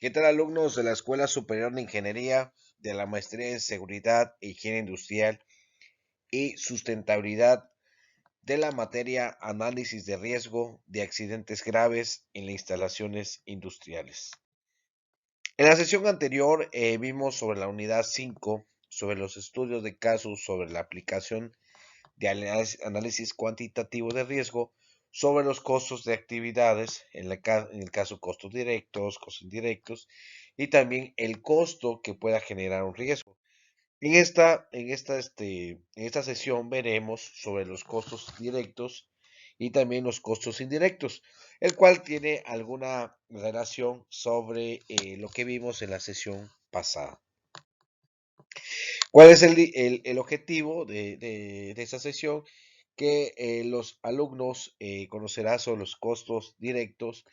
¿Qué tal, alumnos de la Escuela Superior de Ingeniería, de la Maestría en Seguridad e Higiene Industrial y Sustentabilidad, de la materia Análisis de Riesgo de Accidentes Graves en las Instalaciones Industriales? En la sesión anterior vimos sobre la unidad 5, sobre los estudios de casos, sobre la aplicación de análisis cuantitativo de riesgo, sobre los costos de actividades, en el caso costos directos, costos indirectos, y también el costo que pueda generar un riesgo. En esta sesión veremos sobre los costos directos y también los costos indirectos, el cual tiene alguna relación sobre lo que vimos en la sesión pasada. ¿Cuál es el objetivo de esta sesión? Que los alumnos conocerán sobre los costos directos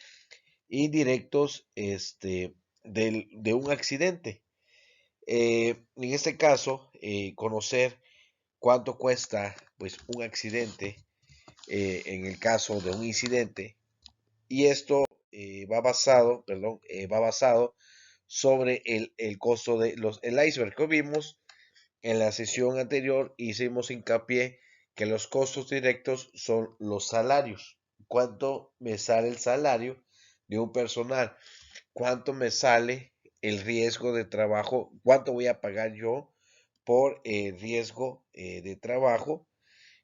e indirectos de un accidente. En este caso, conocer cuánto cuesta pues, un accidente en el caso de un incidente, y esto va basado sobre el costo de el iceberg que vimos en la sesión anterior. Hicimos hincapié que los costos directos son los salarios. ¿Cuánto me sale el salario de un personal? ¿Cuánto me sale el riesgo de trabajo? ¿Cuánto voy a pagar yo por el riesgo de trabajo?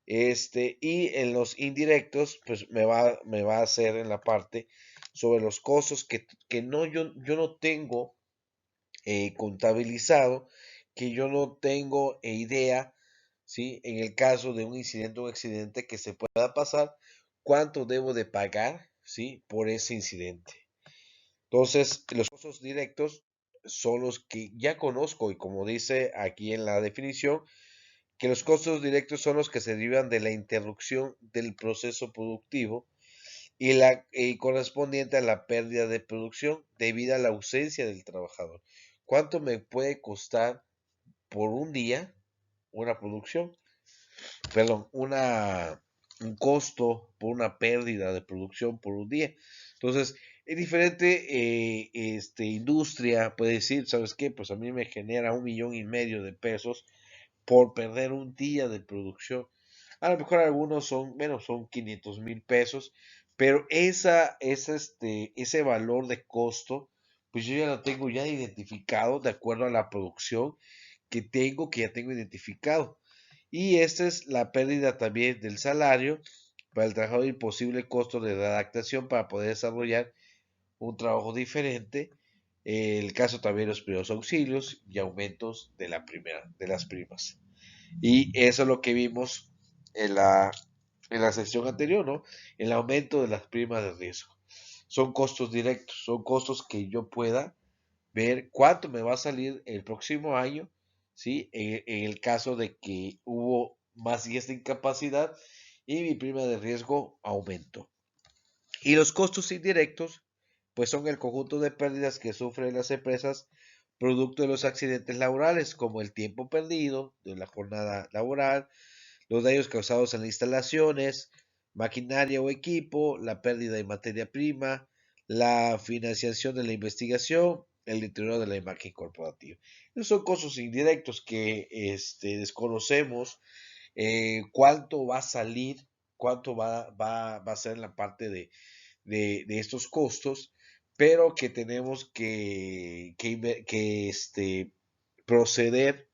Y en los indirectos, pues me va a hacer en la parte sobre los costos que yo no tengo contabilizado, que yo no tengo idea, ¿sí? En el caso de un incidente o accidente que se pueda pasar, cuánto debo de pagar, ¿sí? Por ese incidente. Entonces, los costos directos son los que ya conozco, y como dice aquí en la definición, que los costos directos son los que se derivan de la interrupción del proceso productivo y la correspondiente a la pérdida de producción debido a la ausencia del trabajador. ¿Cuánto me puede costar por un día una producción? Perdón, un costo por una pérdida de producción por un día. Entonces, es diferente industria puede decir, ¿sabes qué? Pues a mí me genera 1,5 millones de pesos por perder un día de producción. A lo mejor algunos son menos, son 500,000 pesos, pero ese valor de costo, pues yo ya lo tengo ya identificado de acuerdo a la producción que ya tengo identificado. Y esta es la pérdida también del salario para el trabajador y posible costo de adaptación para poder desarrollar un trabajo diferente. El caso también de los primeros auxilios y aumentos de las primas. Y eso es lo que vimos en la sesión anterior, ¿no? El aumento de las primas de riesgo. Son costos directos, son costos que yo pueda ver cuánto me va a salir el próximo año, ¿sí? En el caso de que hubo más y esta incapacidad y mi prima de riesgo aumentó. Y los costos indirectos, pues son el conjunto de pérdidas que sufren las empresas producto de los accidentes laborales, como el tiempo perdido de la jornada laboral, los daños causados en las instalaciones, maquinaria o equipo, la pérdida de materia prima, la financiación de la investigación, el deterioro de la imagen corporativa. Esos son costos indirectos que desconocemos cuánto va a salir, cuánto va a ser la parte de estos costos, pero que tenemos que proceder,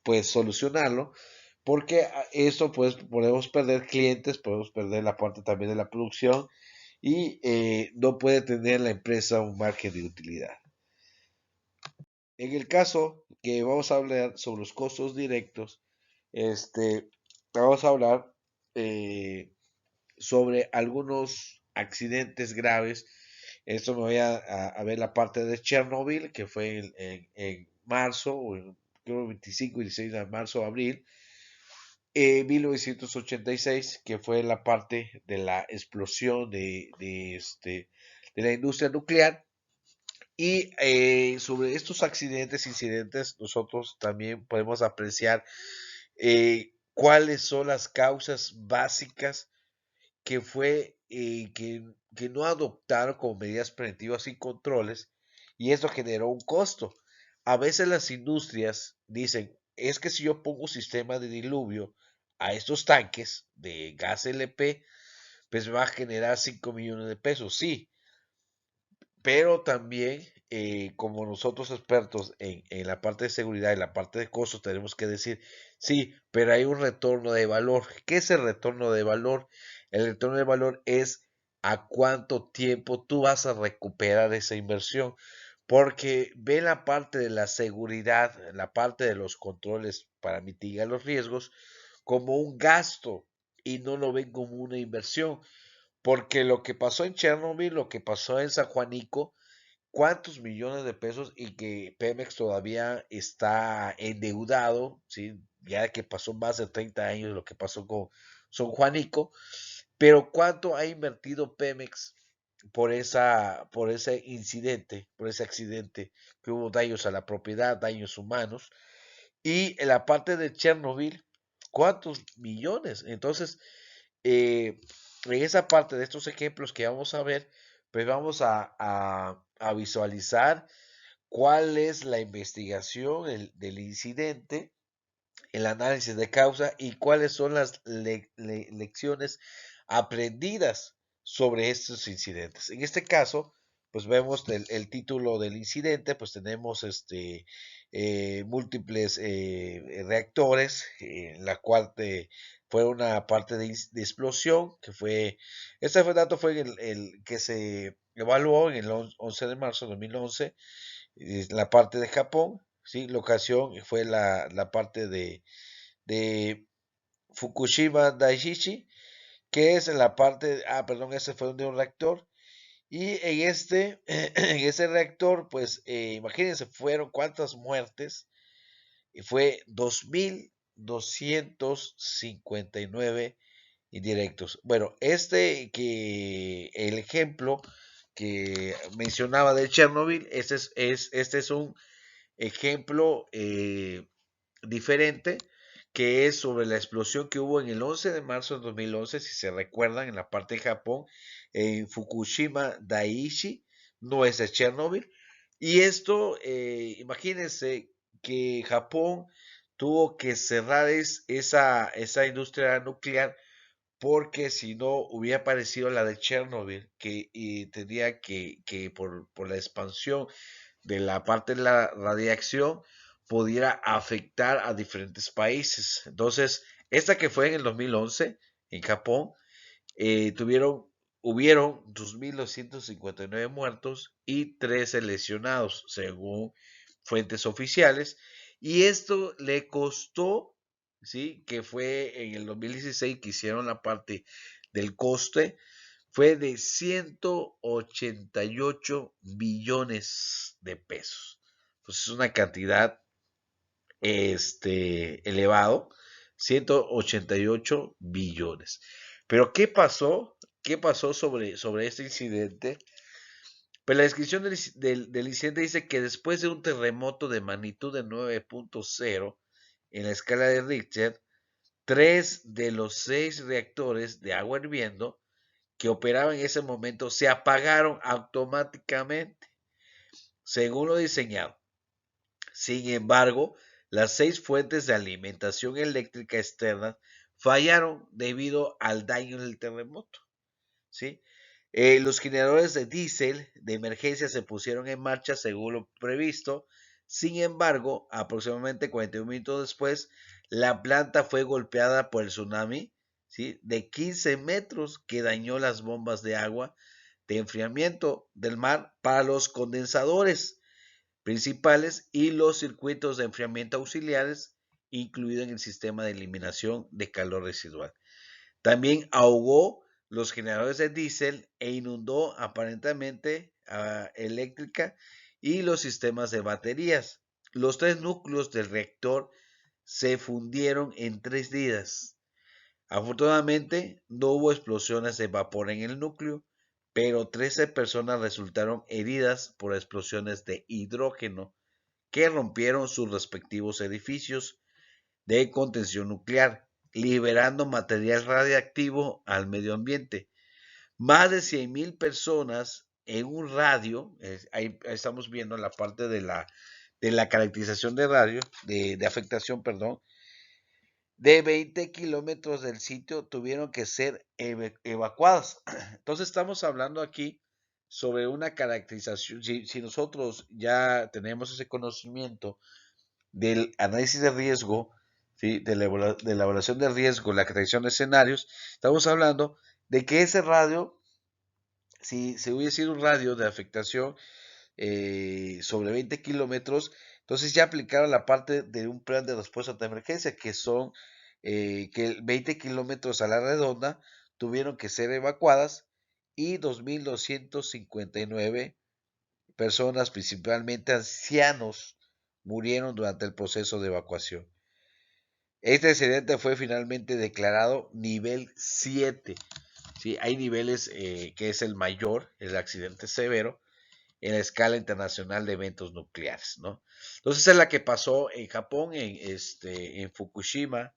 pues solucionarlo, porque eso pues podemos perder clientes, podemos perder la parte también de la producción y no puede tener la empresa un margen de utilidad. En el caso que vamos a hablar sobre los costos directos, vamos a hablar sobre algunos accidentes graves. Esto me voy a ver la parte de Chernobyl, que fue en marzo, creo 25 y 16 de marzo, abril, 1986, que fue la parte de la explosión de la industria nuclear. Y sobre estos incidentes, nosotros también podemos apreciar cuáles son las causas básicas que no adoptaron como medidas preventivas y controles, y esto generó un costo. A veces las industrias dicen, es que si yo pongo un sistema de diluvio a estos tanques de gas LP, pues me va a generar 5 millones de pesos. Sí, pero también, como nosotros expertos en la parte de seguridad y la parte de costos, tenemos que decir, sí, pero hay un retorno de valor. ¿Qué es el retorno de valor? El retorno de valor es a cuánto tiempo tú vas a recuperar esa inversión. Porque ve la parte de la seguridad, la parte de los controles para mitigar los riesgos como un gasto y no lo ven como una inversión. Porque lo que pasó en Chernobyl, lo que pasó en San Juanico, cuántos millones de pesos y que Pemex todavía está endeudado, ¿sí? Ya que pasó más de 30 años lo que pasó con San Juanico, pero cuánto ha invertido Pemex por ese incidente, por ese accidente, que hubo daños a la propiedad, daños humanos, y en la parte de Chernobyl, cuántos millones. Entonces, en esa parte de estos ejemplos que vamos a ver, pues vamos a visualizar cuál es la investigación del incidente, el análisis de causa y cuáles son las lecciones aprendidas sobre estos incidentes. En este caso, pues vemos el título del incidente, pues tenemos múltiples reactores, en la cual fue una parte de explosión, que fue, este fue, dato fue el que se evaluó en el 11 de marzo de 2011, la parte de Japón, ¿sí? La ocasión fue la parte de Fukushima Daiichi, que es en la parte, perdón, ese fue de un reactor, y en en ese reactor, pues imagínense, fueron cuántas muertes, y fue 2.259 indirectos. Bueno, el ejemplo que mencionaba de Chernobyl, este es un ejemplo diferente, que es sobre la explosión que hubo en el 11 de marzo de 2011, si se recuerdan, en la parte de Japón, en Fukushima Daiichi, no es de Chernobyl. Y esto, imagínense que Japón tuvo que cerrar esa industria nuclear porque si no hubiera aparecido la de Chernobyl, que tenía que por la expansión de la parte de la radiación pudiera afectar a diferentes países. Entonces, esta que fue en el 2011 en Japón, hubieron 2.259 muertos y 13 lesionados, según fuentes oficiales. Y esto le costó, ¿sí? Que fue en el 2016 que hicieron la parte del coste, fue de 188 billones de pesos. Entonces es una cantidad elevado, 188 billones. Pero ¿qué pasó? ¿Qué pasó sobre este incidente? Pues la descripción del incidente dice que después de un terremoto de magnitud de 9.0 en la escala de Richter, 3 de los 6 reactores de agua hirviendo que operaban en ese momento se apagaron automáticamente, según lo diseñado. Sin embargo, las 6 fuentes de alimentación eléctrica externas fallaron debido al daño del terremoto, ¿sí? Los generadores de diésel de emergencia se pusieron en marcha según lo previsto. Sin embargo, aproximadamente 41 minutos después, la planta fue golpeada por el tsunami, ¿sí? De 15 metros que dañó las bombas de agua de enfriamiento del mar para los condensadores principales y los circuitos de enfriamiento auxiliares, incluido en el sistema de eliminación de calor residual. También ahogó los generadores de diésel e inundó aparentemente eléctrica y los sistemas de baterías. Los 3 núcleos del reactor se fundieron en 3 días. Afortunadamente, no hubo explosiones de vapor en el núcleo, pero 13 personas resultaron heridas por explosiones de hidrógeno que rompieron sus respectivos edificios de contención nuclear, liberando material radiactivo al medio ambiente. Más de 100.000 personas en un radio, ahí estamos viendo la parte de la caracterización de radio, de afectación, perdón, de 20 kilómetros del sitio tuvieron que ser evacuadas. Entonces estamos hablando aquí sobre una caracterización, si nosotros ya tenemos ese conocimiento del análisis de riesgo, ¿sí? De la evaluación de riesgo, la caracterización de escenarios, estamos hablando de que ese radio, si se hubiese sido un radio de afectación sobre 20 kilómetros, entonces ya aplicaron la parte de un plan de respuesta de emergencia, que son que 20 kilómetros a la redonda tuvieron que ser evacuadas y 2.259 personas, principalmente ancianos, murieron durante el proceso de evacuación. Este accidente fue finalmente declarado nivel 7. ¿Sí? Hay niveles que es el mayor, el accidente severo, en la escala internacional de eventos nucleares, ¿no? Entonces es la que pasó en Japón, en Fukushima,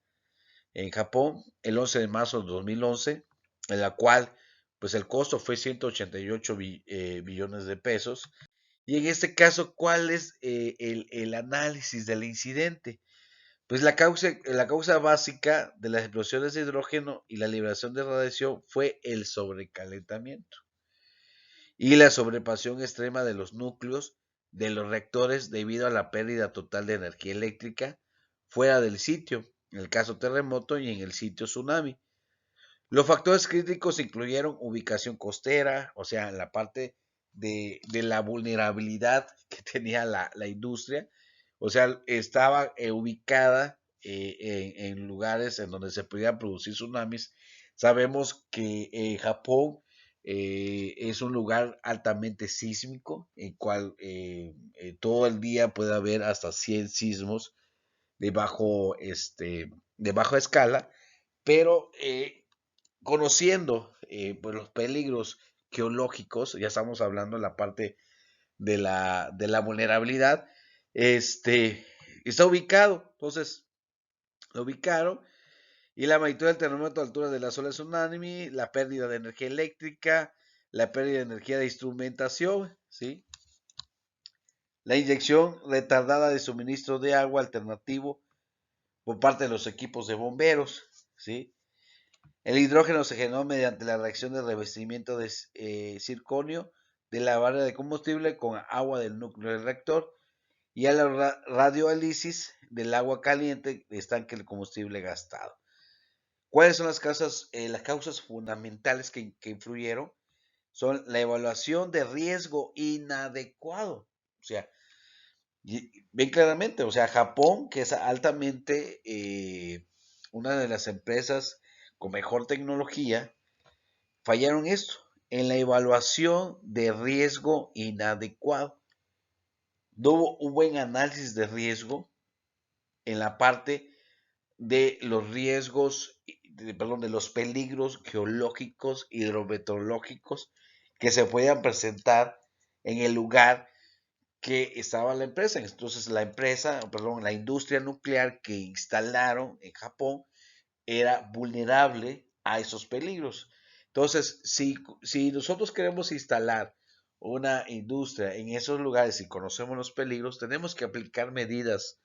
en Japón, el 11 de marzo de 2011, en la cual pues el costo fue 188 billones de pesos. Y en este caso, ¿cuál es el análisis del incidente? Pues la causa básica de las explosiones de hidrógeno y la liberación de radiación fue el sobrecalentamiento y la sobrepasión extrema de los núcleos de los reactores debido a la pérdida total de energía eléctrica fuera del sitio, en el caso terremoto y en el sitio tsunami. Los factores críticos incluyeron ubicación costera, o sea, en la parte de la vulnerabilidad que tenía la industria, o sea, estaba ubicada en lugares en donde se podían producir tsunamis. Sabemos que Japón es un lugar altamente sísmico, en cual todo el día puede haber hasta 100 sismos de baja escala, pero conociendo pues los peligros geológicos, ya estamos hablando en la parte de la vulnerabilidad, está ubicado, entonces lo ubicaron y la magnitud del terremoto a altura de la zona de tsunami, la pérdida de energía eléctrica, la pérdida de energía de instrumentación, ¿sí? La inyección retardada de suministro de agua alternativo por parte de los equipos de bomberos, ¿sí? El hidrógeno se generó mediante la reacción de revestimiento de circonio de la barra de combustible con agua del núcleo del reactor y a la radioanálisis del agua caliente de estanque del combustible gastado. ¿Cuáles son las causas fundamentales que influyeron? Son la evaluación de riesgo inadecuado. O sea, ven claramente, o sea, Japón, que es altamente una de las empresas con mejor tecnología, fallaron esto, en la evaluación de riesgo inadecuado. No hubo un buen análisis de riesgo en la parte de los riesgos, perdón, de los peligros geológicos, hidrometeorológicos que se podían presentar en el lugar que estaba la empresa. Entonces la empresa, perdón, la industria nuclear que instalaron en Japón era vulnerable a esos peligros. Entonces, si nosotros queremos instalar una industria en esos lugares y conocemos los peligros, tenemos que aplicar medidas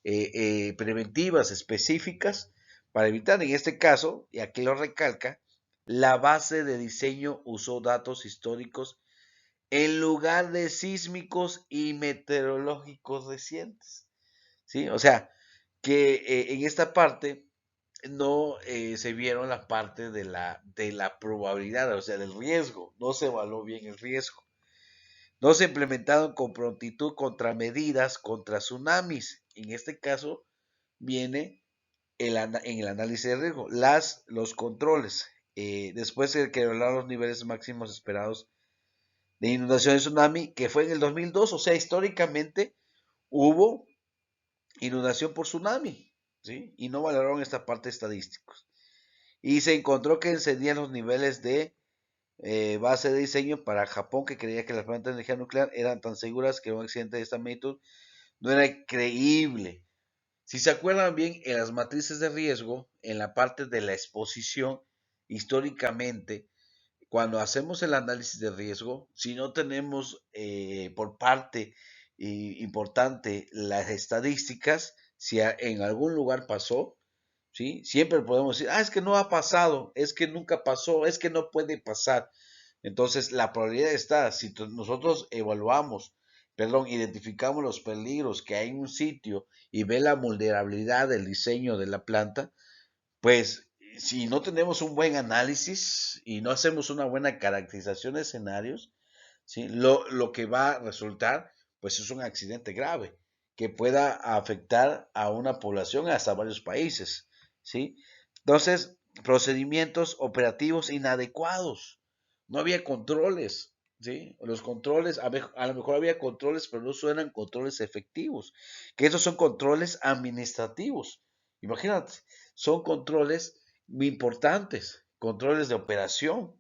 preventivas específicas para evitar, en este caso, y aquí lo recalca, la base de diseño usó datos históricos en lugar de sísmicos y meteorológicos recientes. ¿Sí? O sea, que en esta parte no se vieron la parte de la probabilidad, o sea, del riesgo. No se evaluó bien el riesgo. No se implementaron con prontitud contramedidas contra tsunamis. En este caso viene en el análisis de riesgo. Los controles. Después de que evaluaron los niveles máximos esperados de inundación de tsunami, que fue en el 2002. O sea, históricamente hubo inundación por tsunami, ¿sí? Y no valoraron esta parte estadísticos. Y se encontró que encendían los niveles de base de diseño para Japón, que creía que las plantas de energía nuclear eran tan seguras que un accidente de esta magnitud no era creíble. Si se acuerdan bien, en las matrices de riesgo, en la parte de la exposición, históricamente, cuando hacemos el análisis de riesgo, si no tenemos por parte importante las estadísticas, si en algún lugar pasó, ¿sí? Siempre podemos decir, es que no ha pasado, es que nunca pasó, es que no puede pasar. Entonces, la probabilidad está, si nosotros evaluamos, perdón, identificamos los peligros que hay en un sitio y ve la vulnerabilidad del diseño de la planta, pues si no tenemos un buen análisis y no hacemos una buena caracterización de escenarios, ¿sí? Lo que va a resultar, pues es un accidente grave que pueda afectar a una población hasta varios países, ¿sí? Entonces, procedimientos operativos inadecuados. No había controles, ¿sí? Los controles, a lo mejor había controles, pero no eran controles efectivos, que esos son controles administrativos. Imagínate, son controles muy importantes, controles de operación,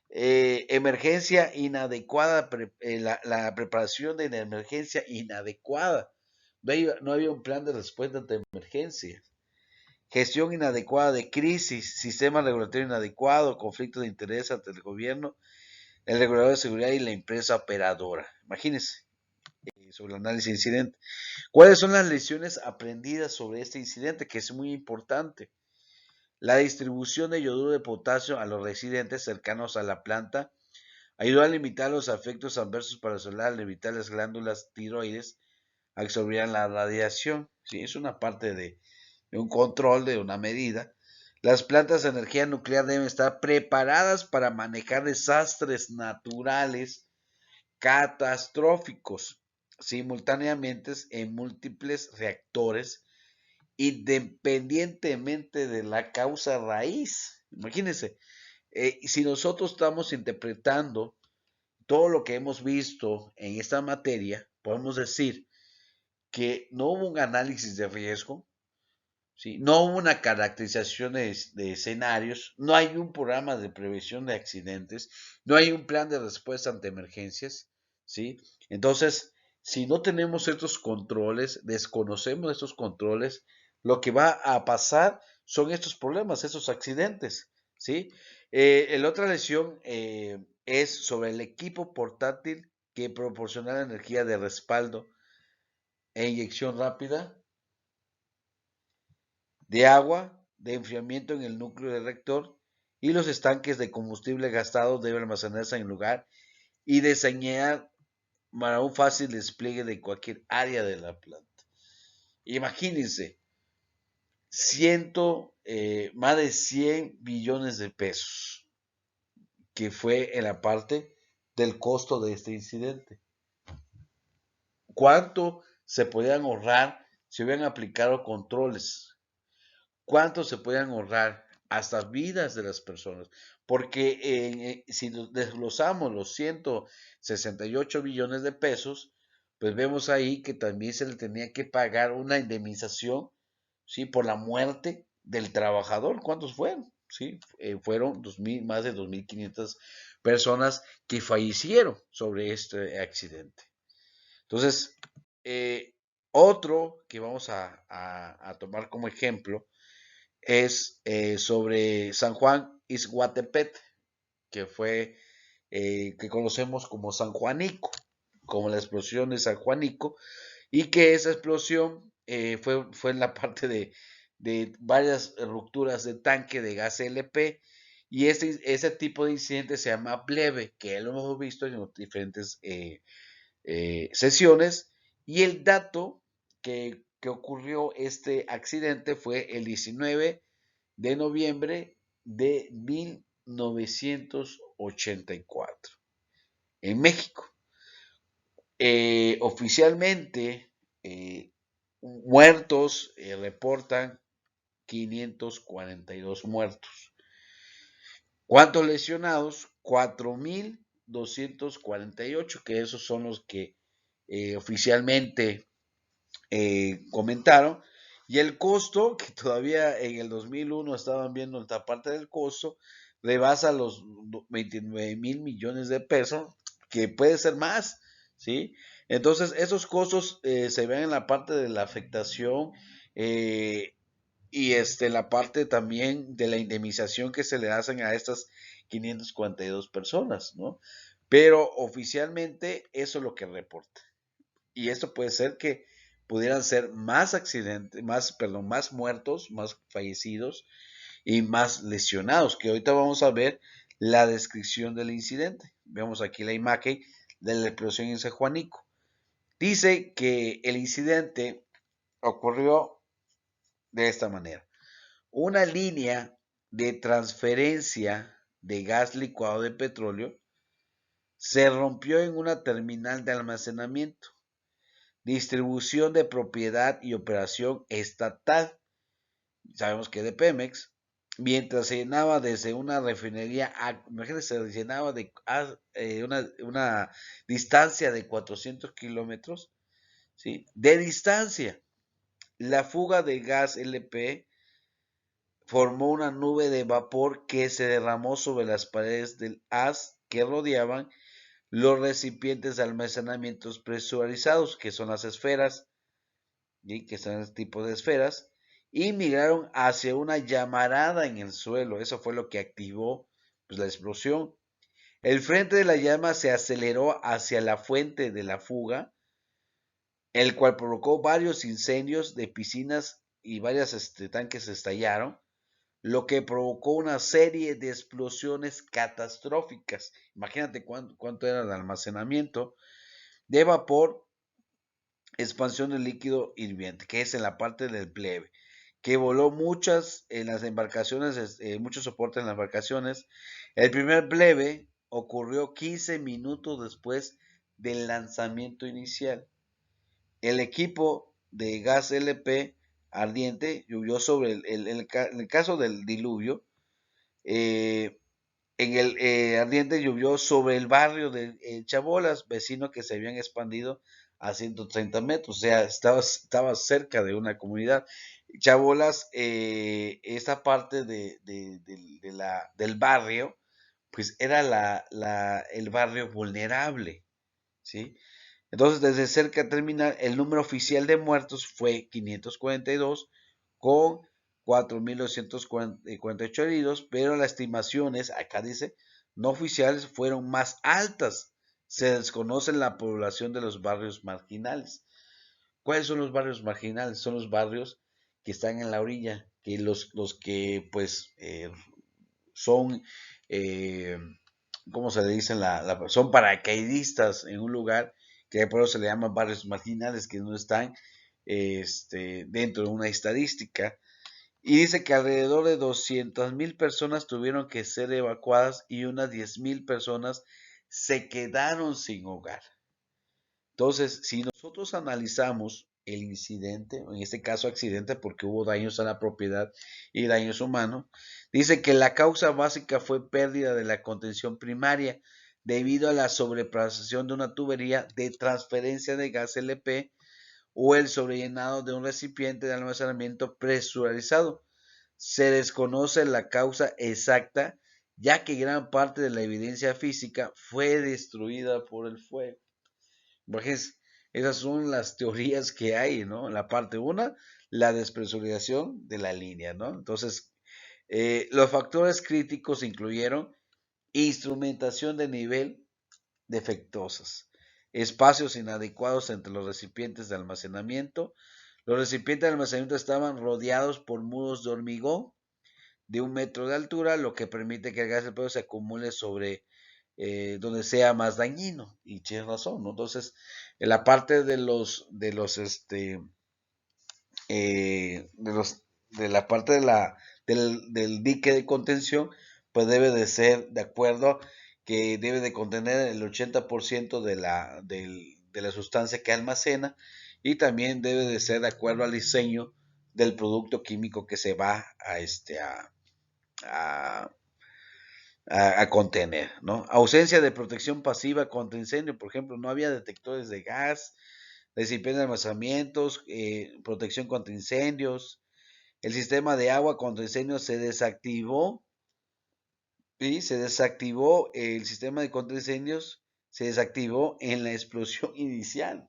emergencia inadecuada, la preparación de la emergencia inadecuada. No había un plan de respuesta ante emergencia. Gestión inadecuada de crisis, sistema regulatorio inadecuado, conflicto de interés ante el gobierno, el regulador de seguridad y la empresa operadora. Imagínense, sobre el análisis de incidente. ¿Cuáles son las lecciones aprendidas sobre este incidente? Que es muy importante. La distribución de yoduro de potasio a los residentes cercanos a la planta ayudó a limitar los efectos adversos para el celular al evitar las glándulas tiroides absorbían la radiación. Sí, es una parte de un control, de una medida. Las plantas de energía nuclear deben estar preparadas para manejar desastres naturales catastróficos simultáneamente en múltiples reactores, independientemente de la causa raíz. Imagínense, si nosotros estamos interpretando todo lo que hemos visto en esta materia, podemos decir que no hubo un análisis de riesgo, ¿sí? No hubo una caracterización de escenarios, no hay un programa de prevención de accidentes, no hay un plan de respuesta ante emergencias, ¿sí? Entonces, si no tenemos estos controles, desconocemos estos controles, lo que va a pasar son estos problemas, estos accidentes, ¿sí? La otra lección es sobre el equipo portátil que proporciona la energía de respaldo e inyección rápida de agua, de enfriamiento en el núcleo del reactor y los estanques de combustible gastado deben almacenarse en el lugar y diseñar para un fácil despliegue de cualquier área de la planta. Imagínense, más de 100 billones de pesos, que fue en la parte del costo de este incidente. ¿Cuánto se podían ahorrar si hubieran aplicado controles? ¿Cuánto se podían ahorrar? Hasta vidas de las personas. Porque si desglosamos los 168 billones de pesos, pues vemos ahí que también se le tenía que pagar una indemnización, ¿sí? Por la muerte del trabajador. ¿Cuántos fueron? ¿Sí? Fueron más de 2.500 personas que fallecieron sobre este accidente. Entonces, otro que vamos a tomar como ejemplo es sobre San Juan Izhuatepet, que fue, que conocemos como San Juanico, como la explosión de San Juanico, y que esa explosión fue en la parte de varias rupturas de tanque de gas LP, y ese tipo de incidente se llama plebe, que lo hemos visto en diferentes sesiones, y el dato que ocurrió este accidente fue el 19 de noviembre de 1984 en México. Oficialmente, muertos reportan 542 muertos. ¿Cuántos lesionados? 4.248, que esos son los que oficialmente comentaron. Y el costo, que todavía en el 2001 estaban viendo esta parte del costo, rebasa los 29.000 millones de pesos, que puede ser más, ¿sí? Entonces, esos costos se ven en la parte de la afectación y la parte también de la indemnización que se le hacen a estas 542 personas, ¿no? Pero oficialmente eso es lo que reporta. Y esto puede ser que pudieran ser más accidentes, más muertos, más fallecidos y más lesionados, que ahorita vamos a ver la descripción del incidente. Vemos aquí la imagen de la explosión en San Juanico. Dice que el incidente ocurrió de esta manera. Una línea de transferencia de gas licuado de petróleo se rompió en una terminal de almacenamiento, distribución de propiedad y operación estatal, sabemos que de Pemex, mientras se llenaba desde una refinería, imagínense, se llenaba de una distancia de 400 kilómetros, ¿sí? De distancia. La fuga de gas LP formó una nube de vapor que se derramó sobre las paredes del haz que rodeaban los recipientes de almacenamientos presurizados, que son las esferas, ¿sí? Que son el tipo de esferas, y migraron hacia una llamarada en el suelo. Eso fue lo que activó, pues, la explosión. El frente de la llama se aceleró hacia la fuente de la fuga, el cual provocó varios incendios de piscinas y varios tanques estallaron, lo que provocó una serie de explosiones catastróficas. Imagínate cuánto era el almacenamiento de vapor, expansión del líquido hirviente, que es en la parte del plebe, que voló muchas en las embarcaciones, muchos soportes en las embarcaciones. El primer plebe ocurrió 15 minutos después del lanzamiento inicial. El equipo de gas LP ardiente llovió sobre en el caso del diluvio, eh, en el ardiente llovió sobre el barrio de Chabolas, vecino que se habían expandido a 130 metros, o sea, estaba cerca de una comunidad. Chabolas, esta parte del barrio, pues era el barrio vulnerable, ¿sí? Entonces, desde cerca terminal, el número oficial de muertos fue 542 con 4.248 heridos, pero las estimaciones, acá dice, no oficiales fueron más altas. Se desconoce la población de los barrios marginales. ¿Cuáles son los barrios marginales? Son los barrios que están en la orilla, que los que pues son, eh, ¿cómo se le dice? Son paracaidistas en un lugar que por eso se le llaman barrios marginales, que no están dentro de una estadística. Y dice que alrededor de 200.000 personas tuvieron que ser evacuadas y unas 10.000 personas se quedaron sin hogar. Entonces, si nosotros analizamos el incidente, en este caso accidente porque hubo daños a la propiedad y daños humanos, dice que la causa básica fue pérdida de la contención primaria debido a la sobrepassación de una tubería de transferencia de gas LP o el sobrellenado de un recipiente de almacenamiento presurizado. Se desconoce la causa exacta, ya que gran parte de la evidencia física fue destruida por el fuego. Pues esas son las teorías que hay, ¿no? En la parte 1, la despresurización de la línea, ¿no? Entonces, los factores críticos incluyeron instrumentación de nivel defectuosas, espacios inadecuados entre los recipientes de almacenamiento. Los recipientes de almacenamiento estaban rodeados por muros de hormigón de 1 metro de altura, lo que permite que el gas del pedo se acumule sobre donde sea más dañino. Y tienes razón, ¿no? Entonces, en la parte de la parte del dique de contención, pues debe de ser de acuerdo que debe de contener el 80% de la sustancia que almacena, y también debe de ser de acuerdo al diseño del producto químico que se va a, a contener, ¿no? Ausencia de protección pasiva contra incendio, por ejemplo, no había detectores de gas, recipientes de almacenamientos, protección contra incendios. El sistema de agua contra incendios se desactivó, y se desactivó el sistema de contra incendios, se desactivó en la explosión inicial.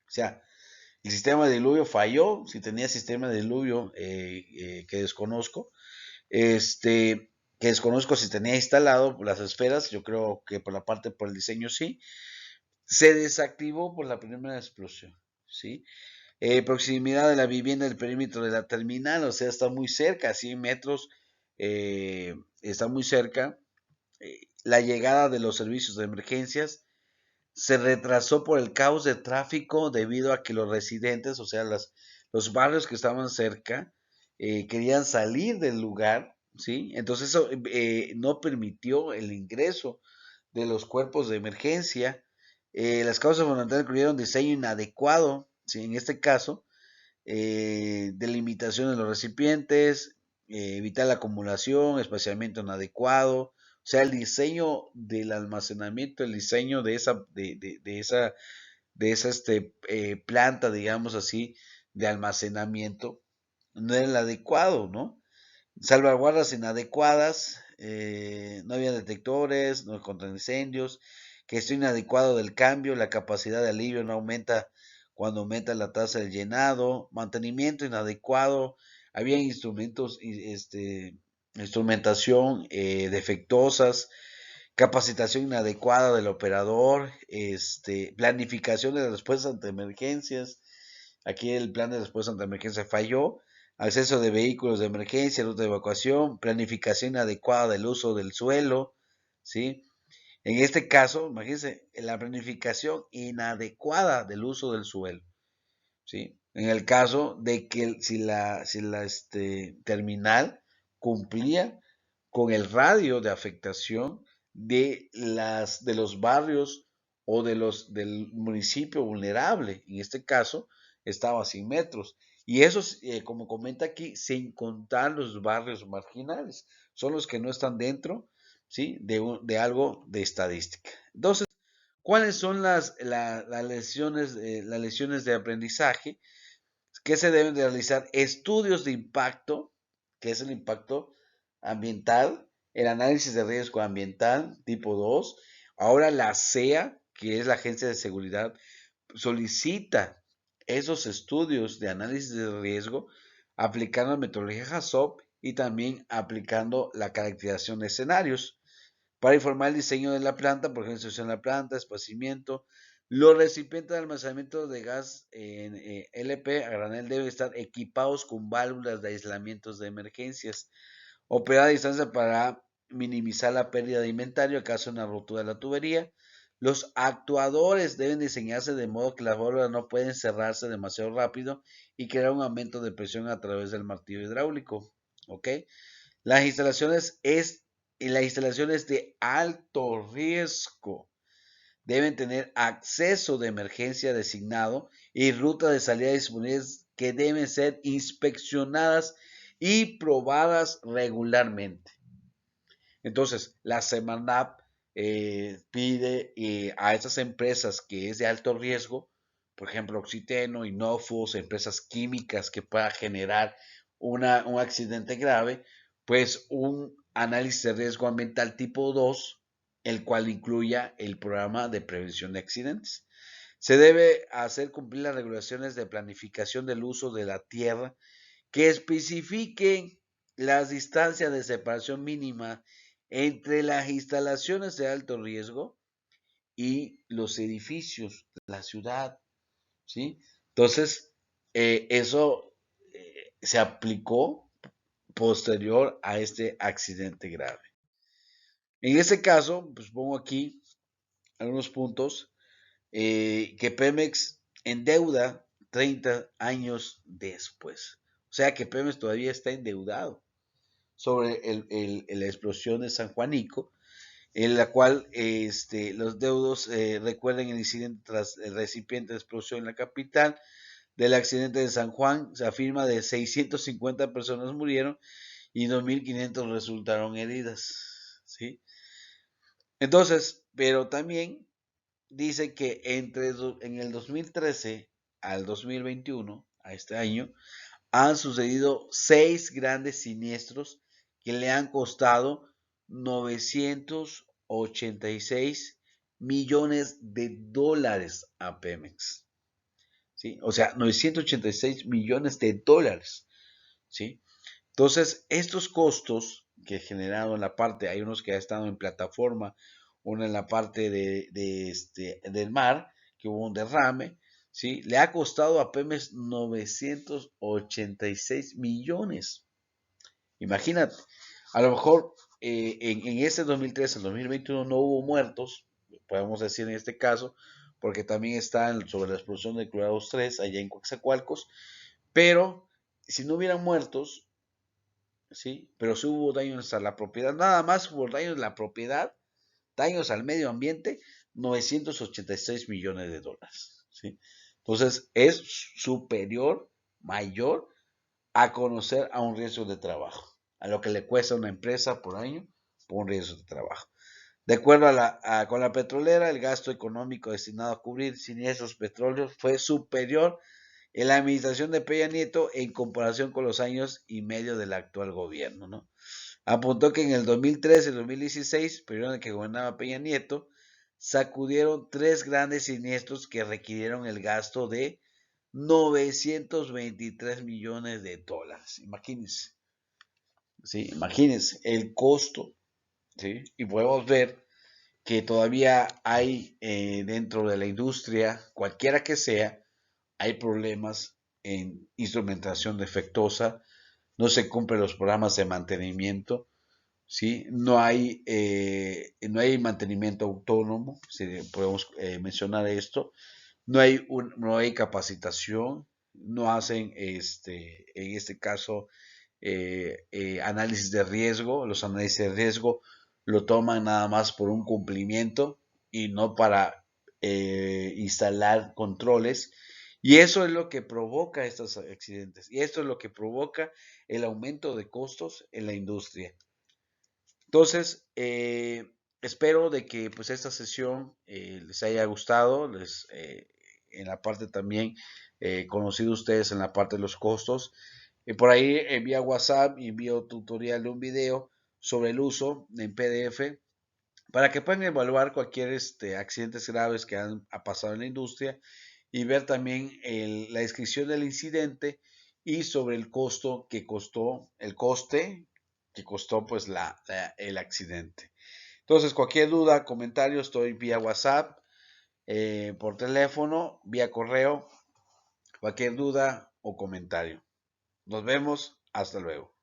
O sea, el sistema de diluvio falló, si tenía sistema de diluvio que desconozco, que desconozco si tenía instalado las esferas, yo creo que por el diseño sí, se desactivó por la primera explosión, ¿sí? Proximidad de la vivienda del perímetro de la terminal, o sea, está muy cerca, 100 metros, está muy cerca. La llegada de los servicios de emergencias se retrasó por el caos de tráfico debido a que los residentes, o sea, los barrios que estaban cerca, querían salir del lugar, ¿sí? Entonces eso no permitió el ingreso de los cuerpos de emergencia. Las causas fundamentales incluyeron diseño inadecuado, ¿sí? En este caso, delimitación de los recipientes, evitar la acumulación, espaciamiento inadecuado, o sea, el diseño del almacenamiento, el diseño de esa planta, digamos así, de almacenamiento, no era el adecuado, ¿no? Salvaguardas inadecuadas, no había detectores, no contra incendios, gestión inadecuado del cambio, la capacidad de alivio no aumenta cuando aumenta la tasa de llenado, mantenimiento inadecuado, había instrumentación defectuosas, capacitación inadecuada del operador, planificación de la respuesta ante emergencias. Aquí el plan de respuesta ante emergencia falló. Acceso de vehículos de emergencia, ruta de evacuación, planificación inadecuada del uso del suelo, ¿sí? En este caso, imagínense, la planificación inadecuada del uso del suelo, ¿sí? En el caso de que si la terminal cumplía con el radio de afectación de los barrios o del municipio vulnerable, en este caso estaba a 100 metros. Y eso, como comenta aquí, sin contar los barrios marginales, son los que no están dentro, ¿sí? de algo de estadística. Entonces, ¿cuáles son las lesiones de aprendizaje? ¿Qué se deben de realizar? Estudios de impacto, que es el impacto ambiental, el análisis de riesgo ambiental tipo 2. Ahora la CEA, que es la Agencia de Seguridad, solicita esos estudios de análisis de riesgo aplicando la metodología HACCP y también aplicando la caracterización de escenarios para informar el diseño de la planta, por ejemplo, instrucción de la planta, esparcimiento. Los recipientes de almacenamiento de gas en LP a granel deben estar equipados con válvulas de aislamiento de emergencias. Operar a distancia para minimizar la pérdida de inventario en caso de una rotura de la tubería. Los actuadores deben diseñarse de modo que las válvulas no pueden cerrarse demasiado rápido y crear un aumento de presión a través del martillo hidráulico. ¿Ok? Las instalaciones es las instalaciones de alto riesgo deben tener acceso de emergencia designado y ruta de salida disponibles que deben ser inspeccionadas y probadas regularmente. Entonces, la Semarnap pide a estas empresas que es de alto riesgo, por ejemplo, Oxiteno, Inofus, empresas químicas que puedan generar un accidente grave, pues un análisis de riesgo ambiental tipo 2, el cual incluya el programa de prevención de accidentes. Se debe hacer cumplir las regulaciones de planificación del uso de la tierra que especifiquen las distancias de separación mínima entre las instalaciones de alto riesgo y los edificios de la ciudad, ¿sí? Entonces, eso se aplicó posterior a este accidente grave. En ese caso, pues pongo aquí algunos puntos que Pemex endeuda 30 años después. O sea que Pemex todavía está endeudado sobre la explosión de San Juanico, en la cual los deudos recuerden el incidente tras el recipiente de explosión en la capital. Del accidente de San Juan se afirma de 650 personas murieron y 2.500 resultaron heridas, ¿sí? Entonces, pero también dice que en el 2013 al 2021, a este año, han sucedido 6 grandes siniestros que le han costado 986 millones de dólares a Pemex, ¿sí? O sea, 986 millones de dólares, ¿sí? Entonces, estos costos que generaron en la parte, hay unos que han estado en plataforma, uno en la parte del mar, que hubo un derrame, ¿sí? Le ha costado a Pemex 986 millones. Imagínate, a lo mejor en este 2013, el 2021 no hubo muertos, podemos decir en este caso, porque también está sobre la explosión de Clorados 3 allá en Coatzacoalcos, pero si no hubieran muertos, ¿sí? Pero sí hubo daños a la propiedad, nada más hubo daños a la propiedad, daños al medio ambiente, 986 millones de dólares, ¿sí? Entonces es superior, mayor a conocer a un riesgo de trabajo, a lo que le cuesta a una empresa por año por un riesgo de trabajo. De acuerdo con la petrolera, el gasto económico destinado a cubrir siniestros petróleos fue superior en la administración de Peña Nieto en comparación con los años y medio del actual gobierno, ¿no? Apuntó que en el 2013 y 2016, periodo en el que gobernaba Peña Nieto, sacudieron 3 grandes siniestros que requirieron el gasto de 923 millones de dólares. Imagínense, ¿sí? Imagínense el costo, ¿sí? Y podemos ver que todavía hay dentro de la industria, cualquiera que sea, hay problemas en instrumentación defectuosa, no se cumplen los programas de mantenimiento, ¿sí? No hay mantenimiento autónomo, si podemos mencionar esto, no hay capacitación, no hacen en este caso análisis de riesgo, los análisis de riesgo lo toman nada más por un cumplimiento y no para instalar controles. Y eso es lo que provoca estos accidentes. Y esto es lo que provoca el aumento de costos en la industria. Entonces, espero de que pues esta sesión les haya gustado, en la parte también conocido ustedes en la parte de los costos. Por ahí envía WhatsApp y envío tutorial de un video sobre el uso en PDF para que puedan evaluar cualquier accidentes graves que han pasado en la industria y ver también la descripción del incidente y sobre el costo que costó, el coste que costó pues el accidente. Entonces, cualquier duda, comentario, estoy vía WhatsApp, por teléfono, vía correo, cualquier duda o comentario. Nos vemos, hasta luego.